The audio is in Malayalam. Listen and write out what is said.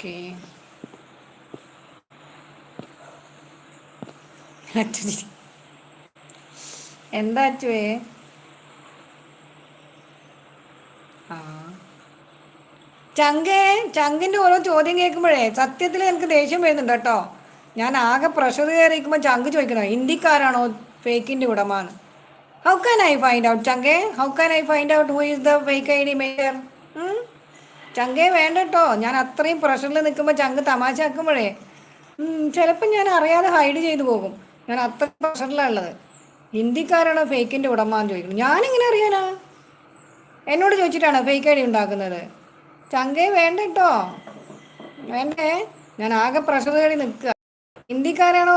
ഓക്കെ. എന്താ അച്ചുവേ? ആ ചങ്കേ, ചങ്കിന്റെ ഓരോ ചോദ്യം കേൾക്കുമ്പോഴേ സത്യത്തിൽ എനിക്ക് ദേഷ്യം വരുന്നുണ്ട് കേട്ടോ. ഞാൻ ആകെ പ്രഷർ കയറിയിരിക്കുമ്പോൾ ചങ്ക് ചോദിക്കണോ ഇന്ത്യക്കാരാണോ ഫേക്കിന്റെ ഉടമാന്ന്. How can I find out ചങ്കേ? How can I find out who is the fake I D maker? ചങ്കേ വേണ്ട കേട്ടോ. ഞാൻ അത്രയും പ്രഷറിൽ നിൽക്കുമ്പോൾ ചങ്ക് തമാശ ആക്കുമ്പോഴേ ചിലപ്പോൾ ഞാൻ അറിയാതെ ഹൈഡ് ചെയ്തു പോകും. ഞാൻ അത്ര പ്രഷറിലാണ് ഉള്ളത്. ഹിന്ദിക്കാരാണോ ഫേക്കിന്റെ ഉടമാന്ന് ചോദിക്കണം. ഞാനെങ്ങനെ അറിയാനാ? എന്നോട് ചോദിച്ചിട്ടാണോ ഫേക്ക് ഐ ഡി ഉണ്ടാക്കുന്നത്? ചങ്കേ വേണ്ട കേട്ടോ, വേണ്ടേ. ഞാൻ ആകെ പ്രഷർ കയറി നിൽക്കുക. ഹിന്ദിക്കാരാണോ